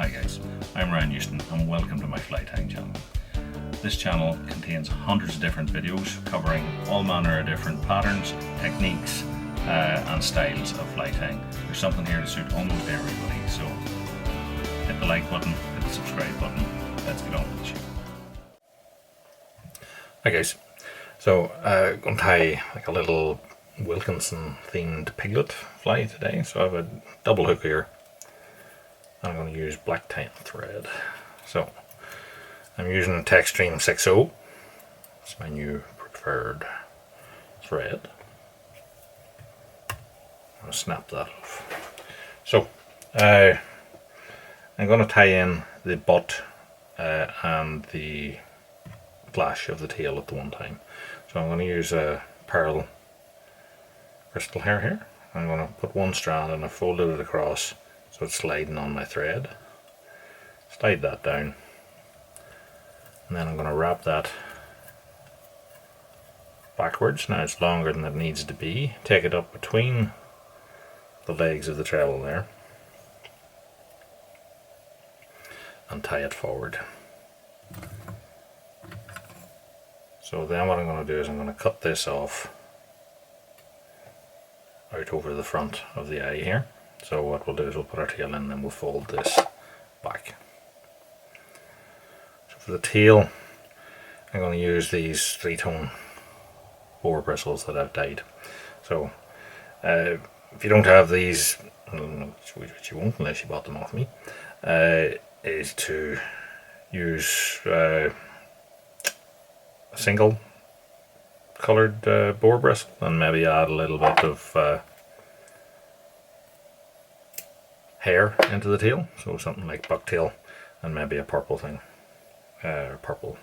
Hi guys, I'm Ryan Houston and welcome to my fly tying channel. This channel contains hundreds of different videos covering all manner of different patterns, techniques and styles of fly tying. There's something here to suit almost everybody, so hit the like button, hit the subscribe button, let's get on with the show. Hi guys, so I'm going to tie like a little Wilkinson themed Piglet fly today. So I have a double hook here. I'm going to use black tan thread. So I'm using Textream 6.0. It's my new preferred thread. I'm going to snap that off. So I'm going to tie in the butt and the flash of the tail at the one time. So I'm going to use a pearl bristle hair here. I'm going to put one strand and I folded it across so it's sliding on my thread. Slide that down, and then I'm going to wrap that backwards. Now it's longer than it needs to be. Take it up between the legs of the treble there and tie it forward. So then what I'm going to do is I'm going to cut this off out over the front of the eye here. So what we'll do is we'll put our tail in and then we'll fold this back. So for the tail, I'm going to use these 3-tone boar bristles that I've dyed. So if you don't have these, which you won't unless you bought them off me, is to use a single coloured boar bristle and maybe add a little bit of hair into the tail, so something like bucktail and maybe a purple thing, purple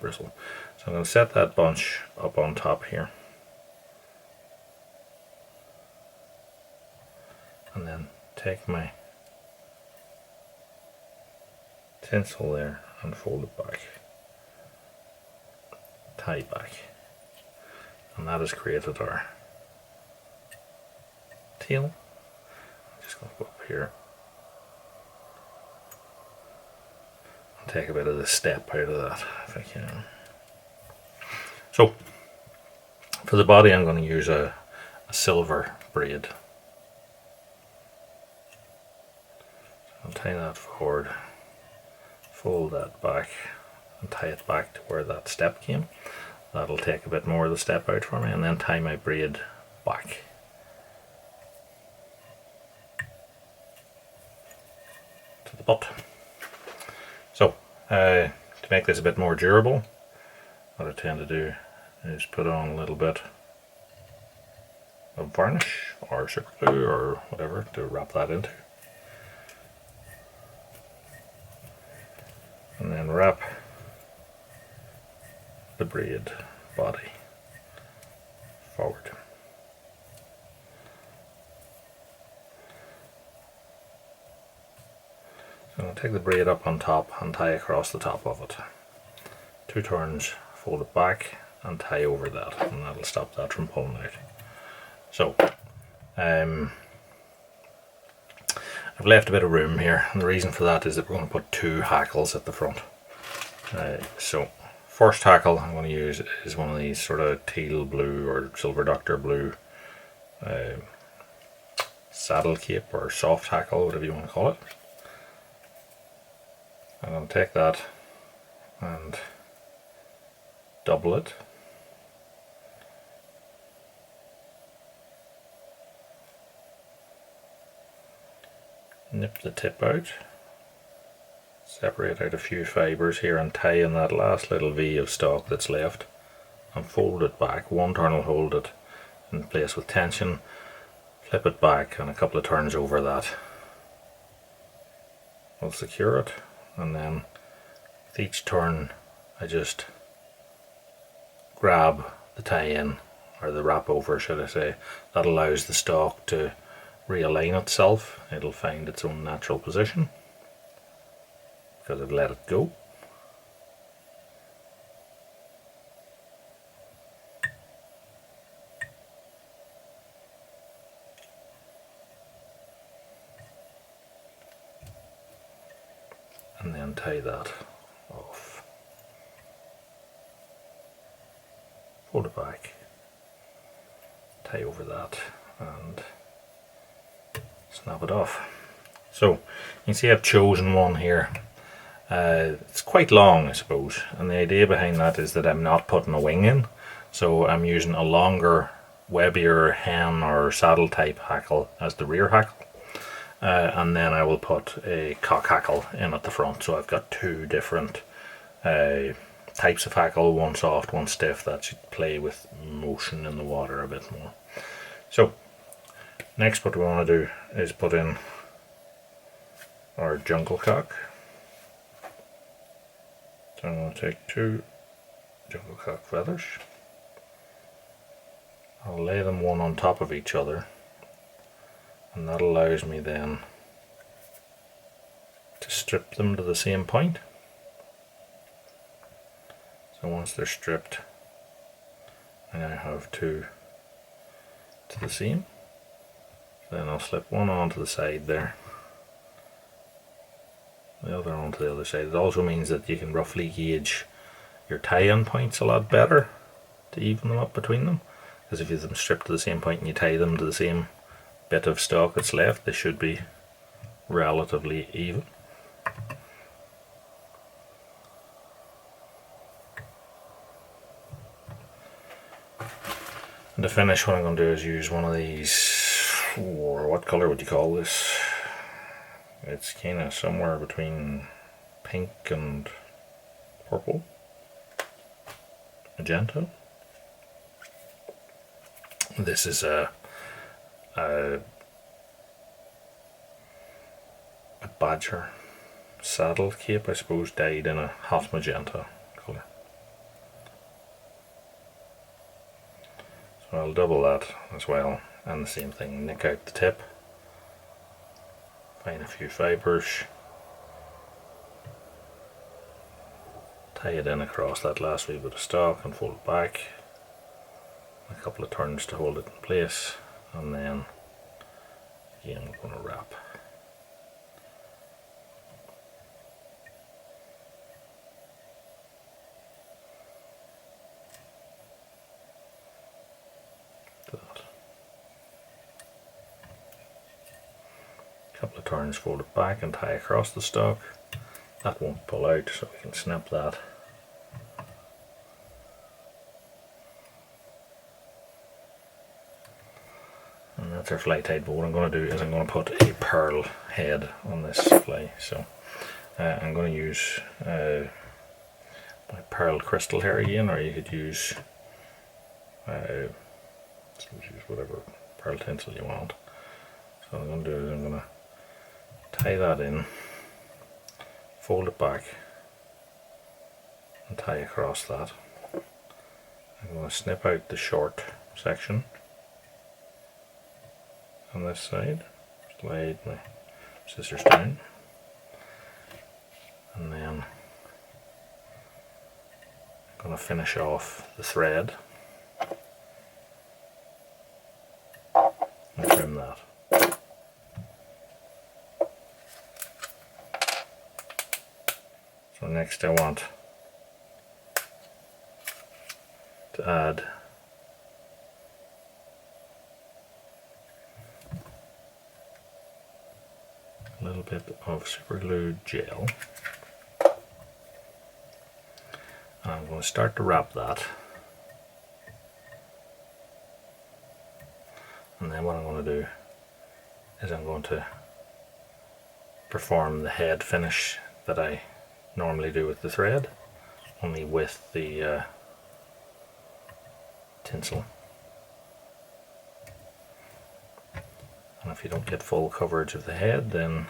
bristle. So I'm going to set that bunch up on top here and then take my tinsel there and fold it back, tie back, and that has created our tail. I'm just going to go up here and take a bit of the step out of that if I can. So for the body I'm going to use a silver braid. I'll tie that forward, fold that back and tie it back to where that step came. That'll take a bit more of the step out for me, and then tie my braid back. To the butt. So to make this a bit more durable, what I tend to do is put on a little bit of varnish or super glue or whatever to wrap that into, and then wrap the braid body forward. So I'll take the braid up on top and tie across the top of it. 2 turns, fold it back and tie over that, and that'll stop that from pulling out. So I've left a bit of room here, and the reason for that is that we're going to put 2 hackles at the front. So first hackle I'm going to use is one of these sort of teal blue or silver doctor blue saddle cape or soft hackle, whatever you want to call it. I'm going to take that and double it. Nip the tip out, separate out a few fibres here and tie in that last little V of stalk that's left and fold it back. 1 turn will hold it in place with tension, flip it back and a couple of turns over that will secure it, and then with each turn I just grab the tie-in, or the wrap over should I say. That allows the stalk to realign itself. It'll find its own natural position because I've let it go. and then tie that off. Fold it back, tie over that, and snap it off. So you can see I've chosen one here. It's quite long, I suppose, and the idea behind that is that I'm not putting a wing in, so I'm using a longer, webbier hen or saddle type hackle as the rear hackle, and then I will put a cock hackle in at the front. So I've got two different types of hackle, one soft, one stiff, that should play with motion in the water a bit more. So next what we want to do is put in our jungle cock. So I'm going to take two jungle cock feathers. I'll lay them one on top of each other, and that allows me then to strip them to the same point. So once they're stripped, I now have two to the seam. Then I'll slip one onto the side there, the other onto the other side. It also means that you can roughly gauge your tie-in points a lot better to even them up between them, because if you have them stripped to the same point and you tie them to the same bit of stock that's left, they should be relatively even. And to finish, what I'm going to do is use one of these, or what colour would you call this? It's kind of somewhere between pink and purple, magenta. This is a badger saddle cape, I suppose, dyed in a hot magenta colour. So I'll double that as well, and the same thing, nick out the tip, find a few fibres, tie it in across that last wee bit of stock and fold it back, a couple of turns to hold it in place, and then again we're going to wrap. Couple of turns, fold it back and tie across the stock. That won't pull out, so we can snip that. And that's our fly tied, but what I'm going to do is I'm going to put a pearl head on this fly. So I'm going to use my pearl crystal hair again, or you could use whatever pearl tinsel you want. So what I'm going to do is I'm going to tie that in, fold it back and tie across that. I'm going to snip out the short section on this side, slide my scissors down, and then I'm going to finish off the thread and trim that. So next I want to add a little bit of super glue gel, and I'm going to start to wrap that, and then what I'm going to do is I'm going to perform the head finish that I normally do with the thread, only with the tinsel. And if you don't get full coverage of the head, then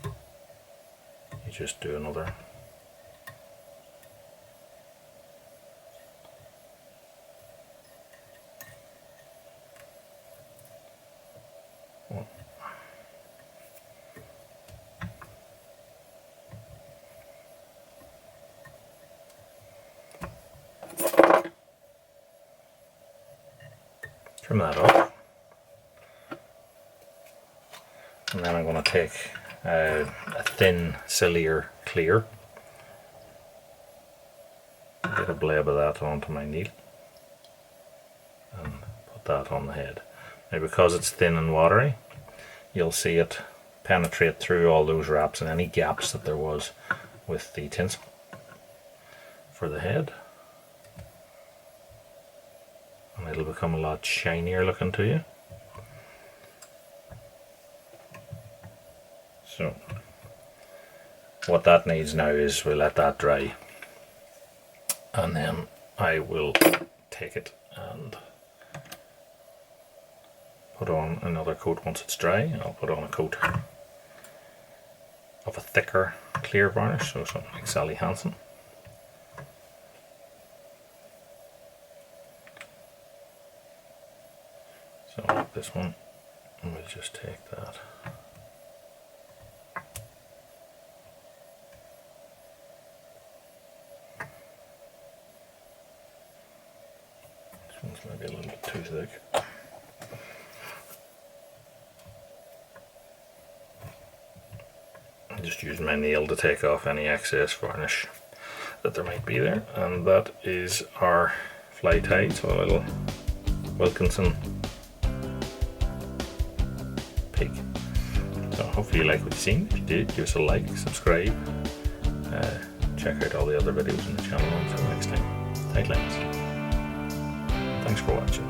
you just do another one. Trim that off, and then I'm going to take a thin ciliar clear. Get a blade of that onto my needle and put that on the head. Now because it's thin and watery, you'll see it penetrate through all those wraps and any gaps that there was with the tinsel for the head, and it'll become a lot shinier looking to you. So what that needs now is we'll let that dry, and then I will take it and put on another coat once it's dry. I'll put on a coat of a thicker clear varnish, so something like Sally Hansen. So this one, and we'll just take that. This one's maybe a little bit too thick. Just use my nail to take off any excess varnish that there might be there, and that is our fly tie. So a little Wilkinson pig. So hopefully you like what you've seen. If you did, give us a like, subscribe, check out all the other videos on the channel. Until next time, tight lines. Thanks for watching.